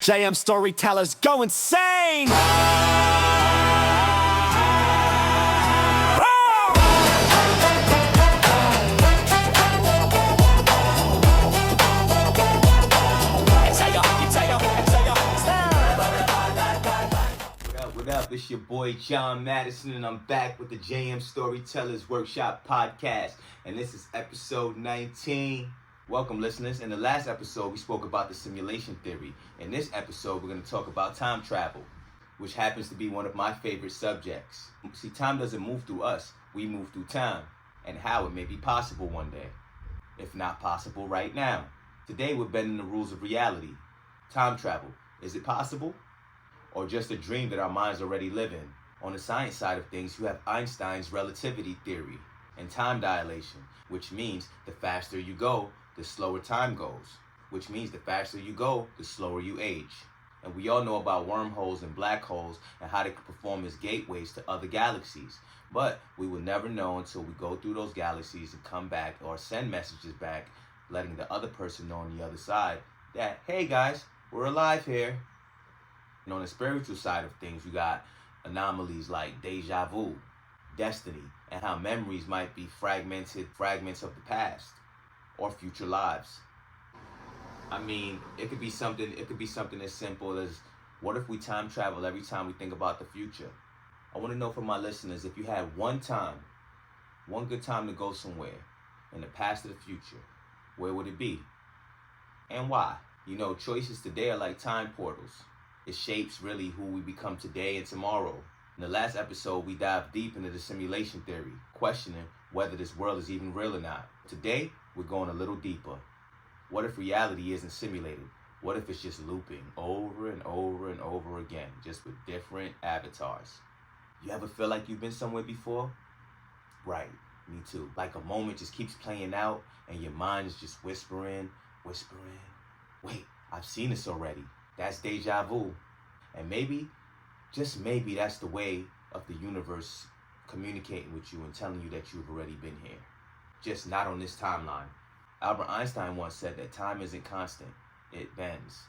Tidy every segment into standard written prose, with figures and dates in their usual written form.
JM storytellers go insane! What up? It's your boy John Madison, and I'm back with the JM Storytellers Workshop podcast, and this is episode 19. Welcome, listeners. In the last episode, we spoke about the simulation theory. In this episode, we're going to talk about time travel, which happens to be one of my favorite subjects. See, time doesn't move through us. We move through time, and how it may be possible one day, if not possible right now. Today, we're bending the rules of reality. Time travel. Is it possible? Or just a dream that our minds already live in? On the science side of things, you have Einstein's relativity theory and time dilation, which means the faster you go, the slower time goes, which means the faster you go, the slower you age. And we all know about wormholes and black holes and how they can perform as gateways to other galaxies. But we will never know until we go through those galaxies and come back or send messages back, letting the other person know on the other side that, hey guys, we're alive here. And on the spiritual side of things, you got anomalies like deja vu, destiny, and how memories might be fragments of the past or future lives. I mean, it could be something as simple as, what if we time travel every time we think about the future? I want to know from my listeners, if you had one good time to go somewhere in the past or the future, where would it be? And why? You know, choices today are like time portals. It shapes really who we become today and tomorrow. In the last episode, we dived deep into the simulation theory, questioning whether this world is even real or not. Today, we're going a little deeper. What if reality isn't simulated? What if it's just looping over and over and over again, just with different avatars? You ever feel like you've been somewhere before? Right, me too. Like a moment just keeps playing out and your mind is just whispering. Wait, I've seen this already. That's deja vu. And maybe, just maybe, that's the way of the universe communicating with you and telling you that you've already been here. Just not on this timeline. Albert Einstein once said that time isn't constant, it bends.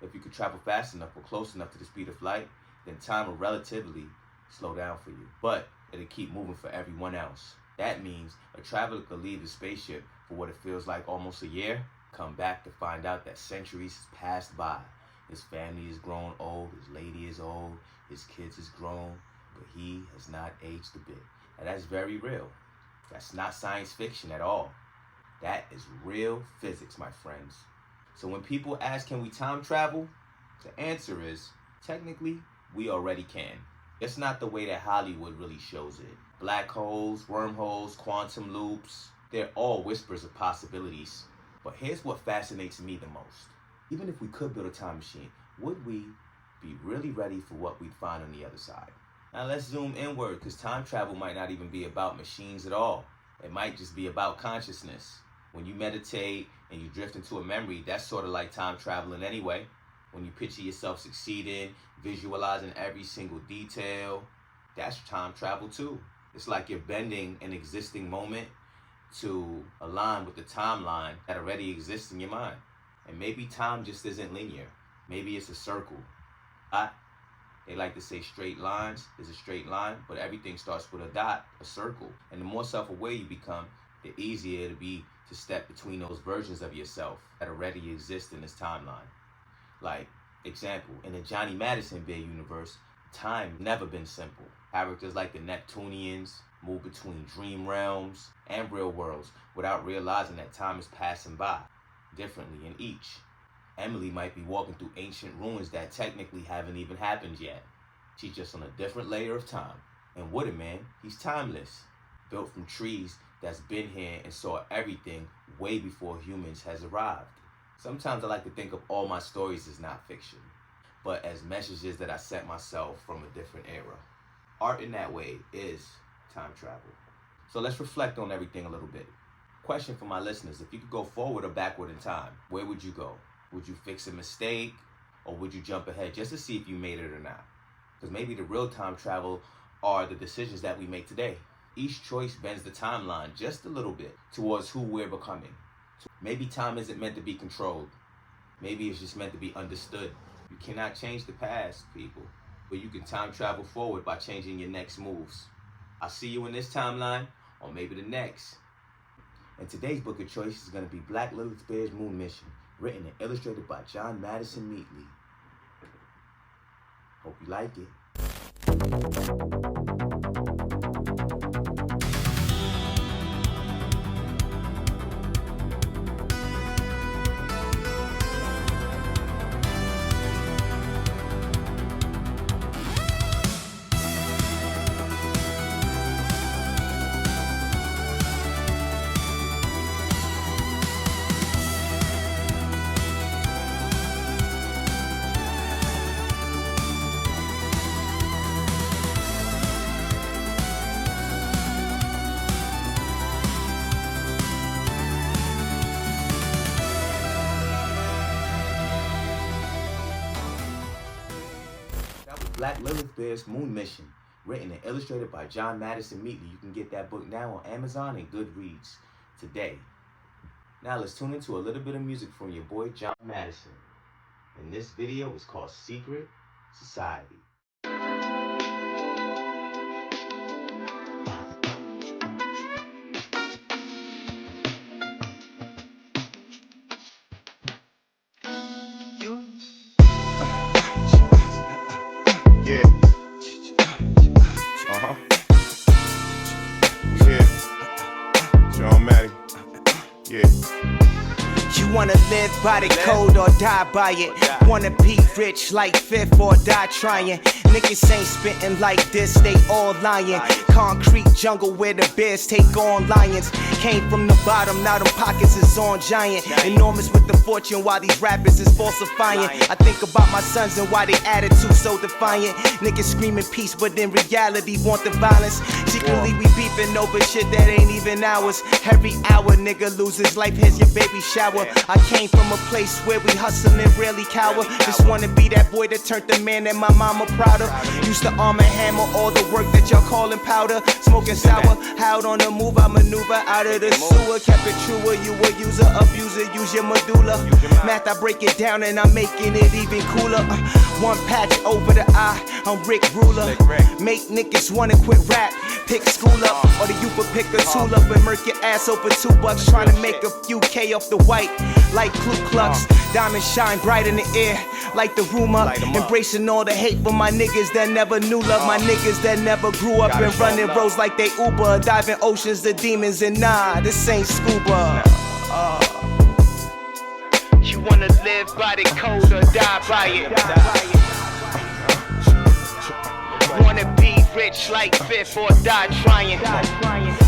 If you could travel fast enough or close enough to the speed of light, then time will relatively slow down for you. But it'll keep moving for everyone else. That means a traveler could leave the spaceship for what it feels like almost a year, come back to find out that centuries has passed by. His family is grown old, his lady is old, his kids is grown, but he has not aged a bit. And that's very real. That's not science fiction at all. That is real physics, my friends. So when people ask, can we time travel? The answer is, technically, we already can. It's not the way that Hollywood really shows it. Black holes, wormholes, quantum loops, they're all whispers of possibilities. But here's what fascinates me the most. Even if we could build a time machine, would we be really ready for what we'd find on the other side? Now let's zoom inward, because time travel might not even be about machines at all. It might just be about consciousness. When you meditate and you drift into a memory, that's sort of like time traveling anyway. When you picture yourself succeeding, visualizing every single detail, that's time travel too. It's like you're bending an existing moment to align with the timeline that already exists in your mind. And maybe time just isn't linear. Maybe it's a circle. They like to say straight lines is a straight line, but everything starts with a dot, a circle. And the more self-aware you become, the easier it'll be to step between those versions of yourself that already exist in this timeline. Like, example, in the Johnny Madison Bay universe, time never been simple. Characters like the Neptunians move between dream realms and real worlds without realizing that time is passing by differently in each. Emily might be walking through ancient ruins that technically haven't even happened yet. She's just on a different layer of time. And Wooden Man, he's timeless, built from trees that's been here and saw everything way before humans has arrived. Sometimes I like to think of all my stories as not fiction, but as messages that I sent myself from a different era. Art in that way is time travel. So let's reflect on everything a little bit. Question for my listeners: if you could go forward or backward in time, where would you go? Would you fix a mistake, or would you jump ahead just to see if you made it or not? Because maybe the real time travel are the decisions that we make today. Each choice bends the timeline just a little bit towards who we're becoming. Maybe time isn't meant to be controlled. Maybe it's just meant to be understood. You cannot change the past, people, but you can time travel forward by changing your next moves. I'll see you in this timeline, or maybe the next. And today's book of choice is going to be Black Lilith Bear's Moon Mission, written and illustrated by John Madison Meatley. Hope you like it. Black Lilith Bear's Moon Mission, written and illustrated by John Madison Meatley. You can get that book now on Amazon and Goodreads today. Now let's tune into a little bit of music from your boy John Madison. And this video is called Secret Society. Yeah. Yeah. John Maddy. Yeah. You wanna live by the code or die by it. Wanna be rich like Fifth or die trying. Niggas ain't spittin' like this, they all lying. Concrete jungle where the bears take on lions. Came from the bottom, now them pockets is on giant. Enormous with the fortune while these rappers is falsifying. I think about my sons and why they attitude so defiant. Niggas screaming peace, but in reality want the violence. Secretly we beefing over shit that ain't even ours. Every hour nigga loses life, here's your baby shower. I came from a place where we hustle and rarely cower. Just wanna be that boy that turned the man that my mama proud of. Used to arm and hammer all the work that y'all callin' powder. Smoking sour, how'd on the move, I maneuver out of the sewer. Kept it truer, you a user, abuser, use your medulla. Math, I break it down and I'm making it even cooler. One patch over the eye, I'm Rick Ruler. Make niggas wanna quit rap, pick school up. Or the youth will pick a tool up and murk your ass over $2. Trying to make a few K off the white, like Ku Klux. Diamonds shine bright in the air, like the room up. Embracing all the hate for my niggas that never knew love. My niggas that never grew up and running roads like they Uber. Diving oceans of demons and nah, this ain't scuba. You wanna live by the code or die by it. Wanna be rich like Fifth or die trying.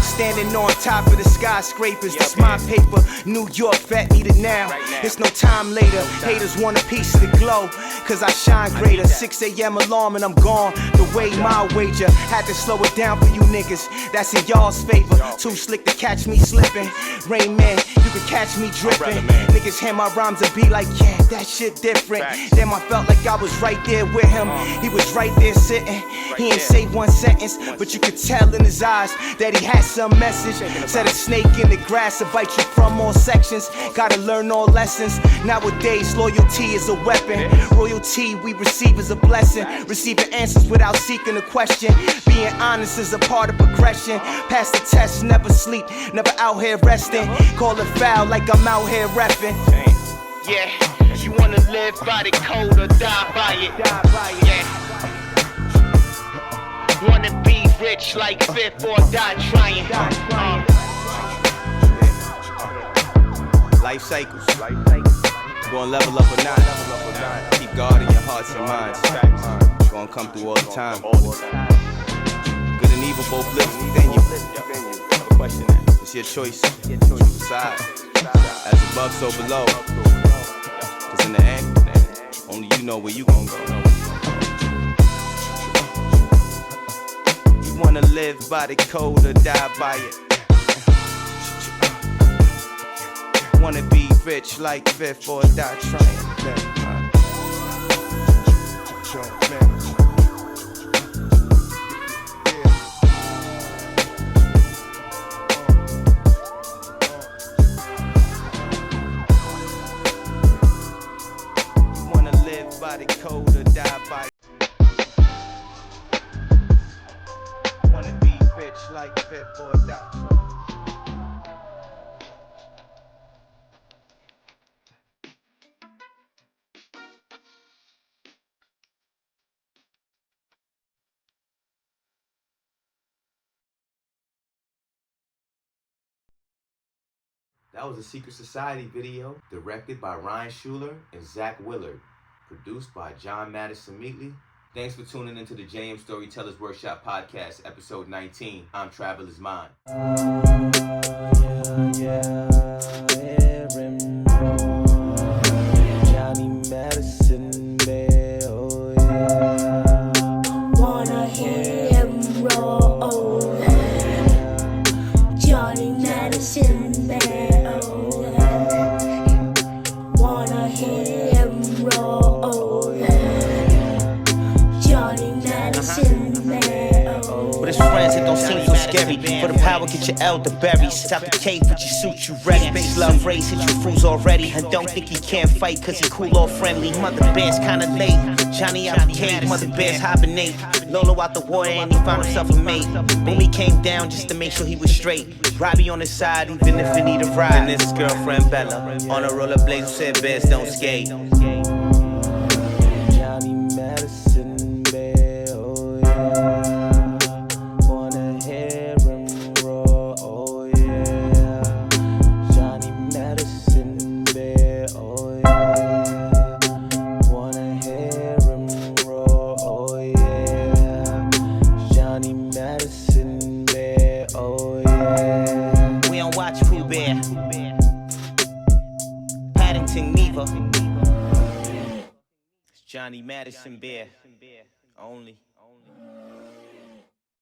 Standing on top of the skyscrapers, that's my paper. New York vet need it now. It's no time later. Haters want a piece of the glow, cause I shine greater. 6 a.m. alarm and I'm gone. The way my wager had to slow it down for you niggas. That's in y'all's favor. Too slick to catch me slipping. Rain Man, you can catch me dripping. Niggas hear my rhymes and be like, yeah, that shit different. Damn, I felt like I was right there with him. He was right there sitting. He ain't say one sentence, but you could tell in his eyes that he had some message. Said a snake in the grass to bite you from all sections. Gotta learn all lessons. Nowadays, loyalty is a weapon. Royalty we receive is a blessing. Receiving answers without seeking a question. Being honest is a part of progression. Pass the test, never sleep, never out here resting. Call it foul like I'm out here repping. Yeah, you wanna live by the code or die by it. Yeah. Wanna be rich like Fifth or die trying. Life cycles. Gonna level up or not. Keep guarding your hearts and minds. Gonna come through all the time. Good and evil both live within you. Never question that. It's your choice. Decide. As above, so below. Cause in the end, only you know where you gon' go. Wanna live by the code or die by it. Wanna be rich like Fifth or die trying. Wanna live by the code or die by it. Wanna be rich like Pip or die. That was a Secret Society video directed by Ryan Schuler and Zach Willard, produced by John Madison Meatley. Thanks for tuning into the JM Storytellers Workshop Podcast, episode 19. I'm Traveler's Mind. Johnny Madison, babe, oh yeah. Wanna hear him roll, Johnny Madison, babe, oh yeah. Wanna hear him roll, Johnny Madison, babe, oh But his friends, it don't seem so scary. For the power, get your elderberries. It's out the cave with your suit, you ready. Space love race, hit you fools already. And don't think he can't fight, cause he cool or friendly. Mother bear's kinda late. Johnny out the cave, mother bears hibernate. Lolo out the water and he found himself a mate. Boomy came down just to make sure he was straight. Robbie on his side, even if he need a ride. And this girlfriend Bella, on a rollerblade, said bears don't skate. Johnny Madison, babe, oh yeah. Wanna hear him roar, oh yeah. Johnny Madison, babe, oh yeah. Wanna hear him roar, oh yeah. Johnny Madison, babe, oh yeah. We don't watch Pooh Bear, Paddington neither. Johnny Madison Bear only.